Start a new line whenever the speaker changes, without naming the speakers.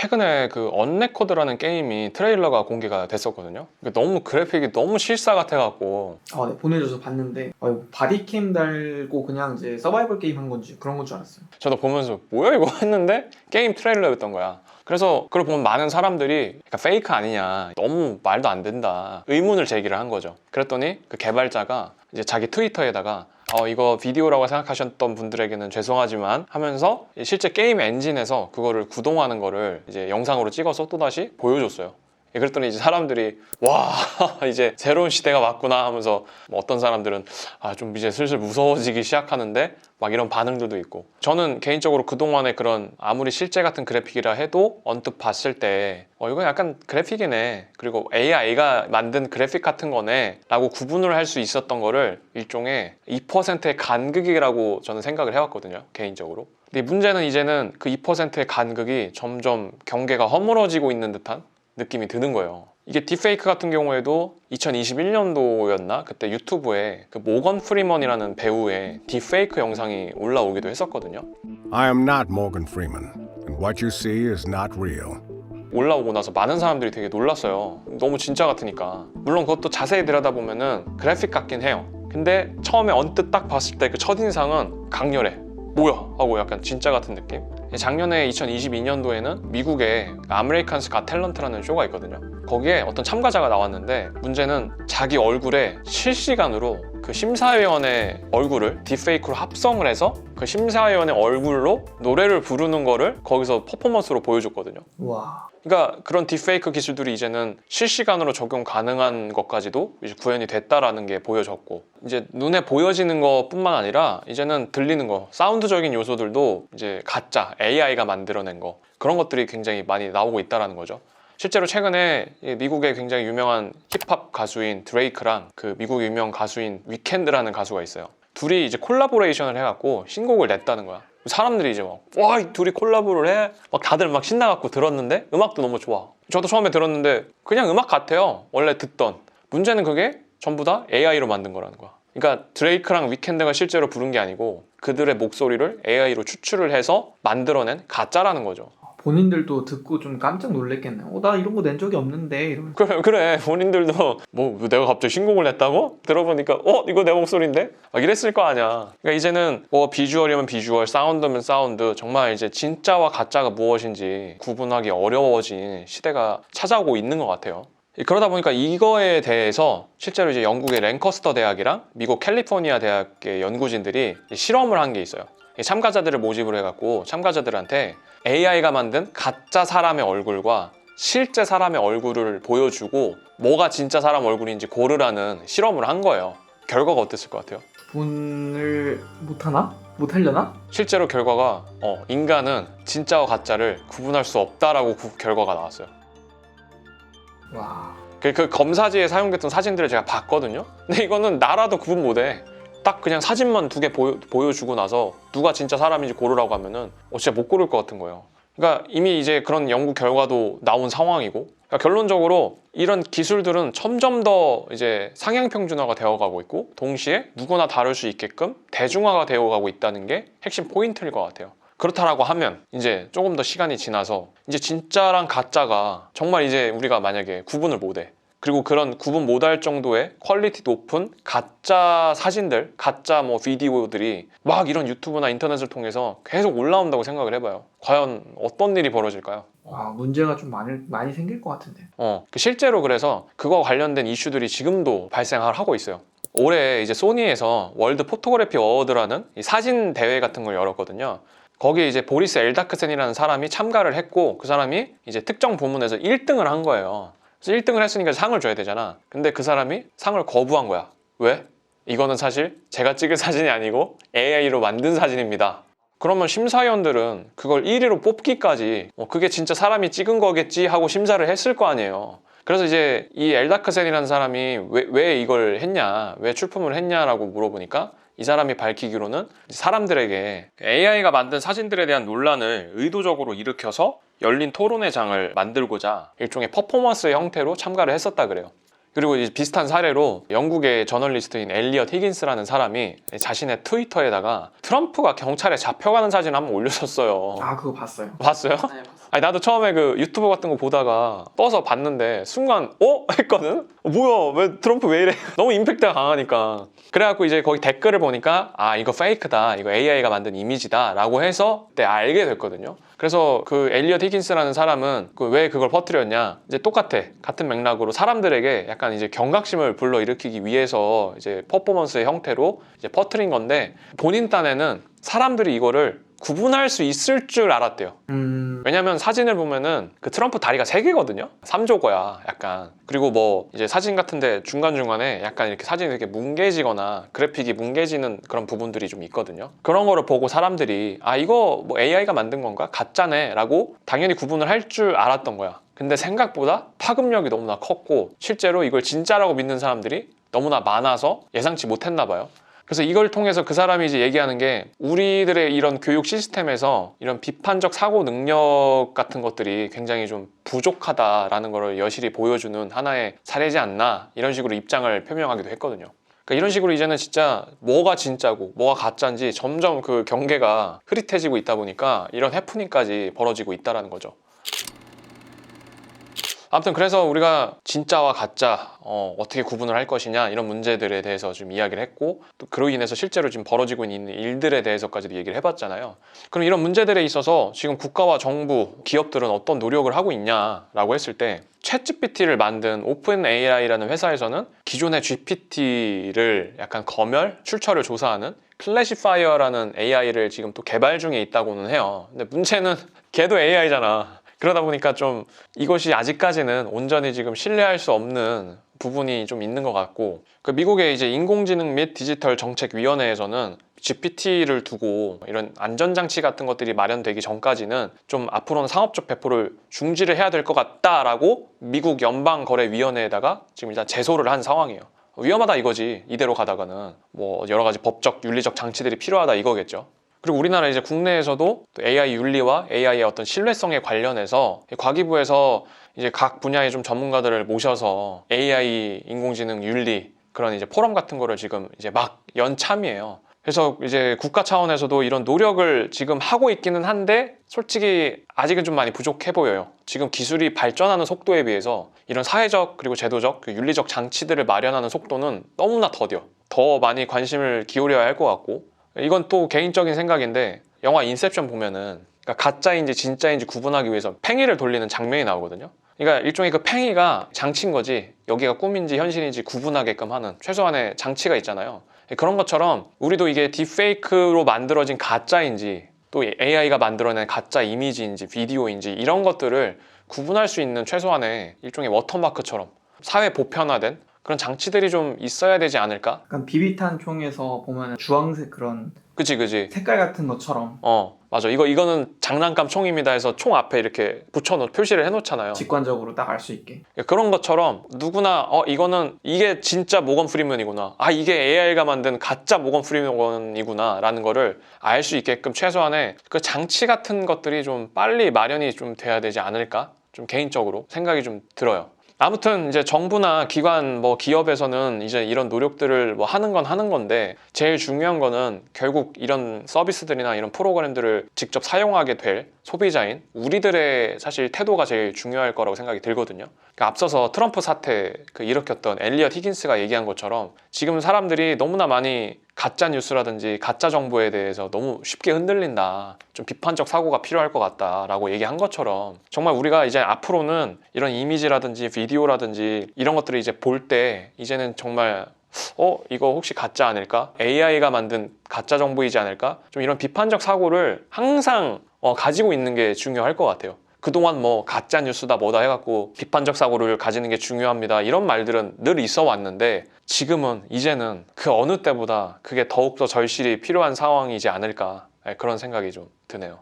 최근에 그 언레코드라는 게임이 트레일러가 공개가 됐었거든요. 너무 그래픽이 너무 실사 같아갖고
네, 보내줘서 봤는데 이거 바디캠 달고 그냥 이제 서바이벌 게임 한 건지 그런 건 줄 알았어요.
저도 보면서 뭐야 이거 했는데 게임 트레일러였던 거야. 그래서 그걸 보면 많은 사람들이 페이크 아니냐, 너무 말도 안 된다, 의문을 제기를 한 거죠. 그랬더니 그 개발자가 이제 자기 트위터에다가 이거 비디오라고 생각하셨던 분들에게는 죄송하지만 하면서 실제 게임 엔진에서 그거를 구동하는 거를 이제 영상으로 찍어서 또다시 보여줬어요. 그랬더니 이제 사람들이 와 이제 새로운 시대가 왔구나 하면서 어떤 사람들은 좀 이제 슬슬 무서워지기 시작하는데 막 이런 반응들도 있고, 저는 개인적으로 그동안의 그런 아무리 실제 같은 그래픽이라 해도 언뜻 봤을 때 이거 약간 그래픽이네, 그리고 AI가 만든 그래픽 같은 거네 라고 구분을 할 수 있었던 거를 일종의 2%의 간극이라고 저는 생각을 해왔거든요, 개인적으로. 근데 문제는 이제는 그 2%의 간극이 점점 경계가 허물어지고 있는 듯한 느낌이 드는 거예요. 이게 딥페이크 같은 경우에도 2021년도였나? 그때 유튜브에 그 모건 프리먼이라는 배우의 딥페이크 영상이 올라오기도 했었거든요.
I am not Morgan Freeman, and what you see is not real.
올라오고 나서 많은 사람들이 되게 놀랐어요. 너무 진짜 같으니까. 물론 그것도 자세히 들여다보면은 그래픽 같긴 해요. 근데 처음에 언뜻 딱 봤을 때 그 첫인상은 강렬해. 뭐야? 하고 약간 진짜 같은 느낌? 작년에 2022년도에는 미국에 아메리칸스 갓 탤런트라는 쇼가 있거든요. 거기에 어떤 참가자가 나왔는데 문제는 자기 얼굴에 실시간으로 그 심사위원의 얼굴을 딥페이크로 합성을 해서 그 심사위원의 얼굴로 노래를 부르는 거를 거기서 퍼포먼스로 보여줬거든요.
와.
그러니까 그런 딥페이크 기술들이 이제는 실시간으로 적용 가능한 것까지도 이제 구현이 됐다라는 게 보여졌고, 이제 눈에 보여지는 것뿐만 아니라 이제는 들리는 거, 사운드적인 요소들도 이제 가짜 AI가 만들어낸 거, 그런 것들이 굉장히 많이 나오고 있다라는 거죠. 실제로 최근에 미국의 굉장히 유명한 힙합 가수인 드레이크랑 그 미국의 유명 가수인 위켄드라는 가수가 있어요. 둘이 이제 콜라보레이션을 해갖고 신곡을 냈다는 거야. 사람들이 이제 와, 이 둘이 콜라보를 해? 막 다들 막 신나갖고 들었는데 음악도 너무 좋아. 저도 처음에 들었는데 그냥 음악 같아요, 원래 듣던. 문제는 그게 전부 다 AI로 만든 거라는 거야. 그러니까 드레이크랑 위켄드가 실제로 부른 게 아니고 그들의 목소리를 AI로 추출을 해서 만들어낸 가짜라는 거죠.
본인들도 듣고 좀 깜짝 놀랐겠네요. 나 이런 거 낸 적이 없는데 이러면서.
그래 본인들도 뭐 내가 갑자기 신곡을 냈다고? 들어보니까 이거 내 목소리인데? 막 이랬을 거 아니야. 그러니까 이제는 뭐 비주얼이면 비주얼, 사운드면 사운드, 정말 이제 진짜와 가짜가 무엇인지 구분하기 어려워진 시대가 찾아오고 있는 것 같아요. 그러다 보니까 이거에 대해서 실제로 이제 영국의 랭커스터 대학이랑 미국 캘리포니아 대학의 연구진들이 실험을 한 게 있어요. 참가자들을 모집을 해갖고 참가자들한테 AI가 만든 가짜 사람의 얼굴과 실제 사람의 얼굴을 보여주고 뭐가 진짜 사람 얼굴인지 고르라는 실험을 한 거예요. 결과가 어땠을 것 같아요?
분을 못하나? 못하려나?
실제로 결과가 인간은 진짜와 가짜를 구분할 수 없다라고 결과가 나왔어요.
와.
그 검사지에 사용됐던 사진들을 제가 봤거든요. 근데 이거는 나라도 구분 못해. 딱 그냥 사진만 2개 보여주고 나서 누가 진짜 사람인지 고르라고 하면은 진짜 못 고를 것 같은 거예요. 그러니까 이미 이제 그런 연구 결과도 나온 상황이고, 그러니까 결론적으로 이런 기술들은 점점 더 이제 상향 평준화가 되어가고 있고, 동시에 누구나 다룰 수 있게끔 대중화가 되어가고 있다는 게 핵심 포인트일 것 같아요. 그렇다라고 하면 이제 조금 더 시간이 지나서 이제 진짜랑 가짜가 정말 이제 우리가 만약에 구분을 못해, 그리고 그런 구분 못할 정도의 퀄리티 높은 가짜 사진들, 가짜 뭐 비디오들이 막 이런 유튜브나 인터넷을 통해서 계속 올라온다고 생각을 해봐요. 과연 어떤 일이 벌어질까요?
와, 문제가 좀 많이 생길 것 같은데.
실제로 그래서 그거와 관련된 이슈들이 지금도 발생을 하고 있어요. 올해 이제 소니에서 월드 포토그래피 어워드라는 이 사진 대회 같은 걸 열었거든요. 거기에 이제 보리스 엘다크센이라는 사람이 참가를 했고, 그 사람이 이제 특정 부문에서 1등을 한 거예요. 1등을 했으니까 상을 줘야 되잖아. 근데 그 사람이 상을 거부한 거야. 왜? 이거는 사실 제가 찍은 사진이 아니고 AI로 만든 사진입니다. 그러면 심사위원들은 그걸 1위로 뽑기까지 그게 진짜 사람이 찍은 거겠지 하고 심사를 했을 거 아니에요. 그래서 이제 이 엘다크센이라는 사람이 왜 이걸 했냐, 왜 출품을 했냐라고 물어보니까 이 사람이 밝히기로는 사람들에게 AI가 만든 사진들에 대한 논란을 의도적으로 일으켜서 열린 토론회 장을 만들고자 일종의 퍼포먼스의 형태로 참가를 했었다 그래요. 그리고 이제 비슷한 사례로 영국의 저널리스트인 엘리엇 히긴스라는 사람이 자신의 트위터에다가 트럼프가 경찰에 잡혀가는 사진을 한번 올렸었어요.
그거 봤어요.
봤어요?
네, 봤어요.
아니 나도 처음에 그 유튜브 같은 거 보다가 떠서 봤는데 순간 했거든? 뭐야 왜 트럼프 왜 이래? 너무 임팩트가 강하니까. 그래갖고 이제 거기 댓글을 보니까 아 이거 페이크다, 이거 AI가 만든 이미지다 라고 해서 그때 알게 됐거든요. 그래서 그 엘리엇 히긴스라는 사람은 왜 그걸 퍼뜨렸냐, 이제 똑같아, 같은 맥락으로 사람들에게 약간 이제 경각심을 불러일으키기 위해서 이제 퍼포먼스의 형태로 이제 퍼뜨린 건데, 본인 딴에는 사람들이 이거를 구분할 수 있을 줄 알았대요. 왜냐면 사진을 보면은 그 트럼프 다리가 3개거든요? 3조거야 약간. 그리고 뭐 이제 사진 같은데 중간중간에 약간 이렇게 사진이 이렇게 뭉개지거나 그래픽이 뭉개지는 그런 부분들이 좀 있거든요. 그런 거를 보고 사람들이 아 이거 뭐 AI가 만든 건가? 가짜네 라고 당연히 구분을 할 줄 알았던 거야. 근데 생각보다 파급력이 너무나 컸고 실제로 이걸 진짜라고 믿는 사람들이 너무나 많아서 예상치 못했나 봐요. 그래서 이걸 통해서 그 사람이 이제 얘기하는 게, 우리들의 이런 교육 시스템에서 이런 비판적 사고 능력 같은 것들이 굉장히 좀 부족하다라는 걸 여실히 보여주는 하나의 사례지 않나, 이런 식으로 입장을 표명하기도 했거든요. 그러니까 이런 식으로 이제는 진짜 뭐가 진짜고 뭐가 가짜인지 점점 그 경계가 흐릿해지고 있다 보니까 이런 해프닝까지 벌어지고 있다는 거죠. 아무튼 그래서 우리가 진짜와 가짜 어떻게 구분을 할 것이냐, 이런 문제들에 대해서 좀 이야기를 했고, 또 그로 인해서 실제로 지금 벌어지고 있는 일들에 대해서까지도 얘기를 해봤잖아요. 그럼 이런 문제들에 있어서 지금 국가와 정부, 기업들은 어떤 노력을 하고 있냐라고 했을 때, 챗GPT를 만든 오픈AI라는 회사에서는 기존의 GPT를 약간 검열, 출처를 조사하는 클래시파이어라는 AI를 지금 또 개발 중에 있다고는 해요. 근데 문제는 걔도 AI잖아. 그러다 보니까 좀 이것이 아직까지는 온전히 지금 신뢰할 수 없는 부분이 좀 있는 것 같고, 그 미국의 이제 인공지능 및 디지털 정책위원회에서는 GPT를 두고 이런 안전장치 같은 것들이 마련되기 전까지는 좀 앞으로는 상업적 배포를 중지를 해야 될 것 같다라고 미국 연방거래위원회에다가 지금 일단 제소를 한 상황이에요. 위험하다 이거지. 이대로 가다가는 뭐 여러 가지 법적, 윤리적 장치들이 필요하다 이거겠죠. 그리고 우리나라 이제 국내에서도 AI 윤리와 AI의 어떤 신뢰성에 관련해서 과기부에서 이제 각 분야의 좀 전문가들을 모셔서 AI 인공지능 윤리 그런 이제 포럼 같은 거를 지금 이제 막 연참이에요. 그래서 이제 국가 차원에서도 이런 노력을 지금 하고 있기는 한데 솔직히 아직은 좀 많이 부족해 보여요. 지금 기술이 발전하는 속도에 비해서 이런 사회적 그리고 제도적 그 윤리적 장치들을 마련하는 속도는 너무나 더뎌. 더 많이 관심을 기울여야 할 것 같고, 이건 또 개인적인 생각인데 영화 인셉션 보면은 그러니까 가짜인지 진짜인지 구분하기 위해서 팽이를 돌리는 장면이 나오거든요. 그러니까 일종의 그 팽이가 장치인 거지, 여기가 꿈인지 현실인지 구분하게끔 하는 최소한의 장치가 있잖아요. 그런 것처럼 우리도 이게 딥페이크로 만들어진 가짜인지 또 AI가 만들어낸 가짜 이미지인지 비디오인지 이런 것들을 구분할 수 있는 최소한의 일종의 워터마크처럼 사회 보편화된 그런 장치들이 좀 있어야 되지 않을까?
약간 비비탄 총에서 보면 주황색 그런
그치
색깔 같은 것처럼
맞아. 이거는 장난감 총입니다 해서 총 앞에 이렇게 붙여놓 표시를 해놓잖아요.
직관적으로 딱 알 수 있게.
그런 것처럼 누구나 이게 진짜 모건 프리먼이구나, 아 이게 AI가 만든 가짜 모건 프리먼이구나 라는 거를 알 수 있게끔 최소한의 그 장치 같은 것들이 좀 빨리 마련이 좀 돼야 되지 않을까, 좀 개인적으로 생각이 좀 들어요. 아무튼 이제 정부나 기관 뭐 기업에서는 이제 이런 노력들을 뭐 하는 건 하는 건데, 제일 중요한 거는 결국 이런 서비스들이나 이런 프로그램들을 직접 사용하게 될 소비자인 우리들의 사실 태도가 제일 중요할 거라고 생각이 들거든요. 그러니까 앞서서 트럼프 사태 일으켰던 엘리엇 히긴스가 얘기한 것처럼 지금 사람들이 너무나 많이 가짜 뉴스라든지 가짜 정보에 대해서 너무 쉽게 흔들린다, 좀 비판적 사고가 필요할 것 같다라고 얘기한 것처럼, 정말 우리가 이제 앞으로는 이런 이미지라든지 비디오라든지 이런 것들을 이제 볼 때 이제는 정말 이거 혹시 가짜 아닐까? AI가 만든 가짜 정보이지 않을까? 좀 이런 비판적 사고를 항상 가지고 있는 게 중요할 것 같아요. 그동안 뭐 가짜 뉴스다 뭐다 해갖고 비판적 사고를 가지는 게 중요합니다, 이런 말들은 늘 있어 왔는데, 지금은 이제는 그 어느 때보다 그게 더욱더 절실히 필요한 상황이지 않을까, 그런 생각이 좀 드네요.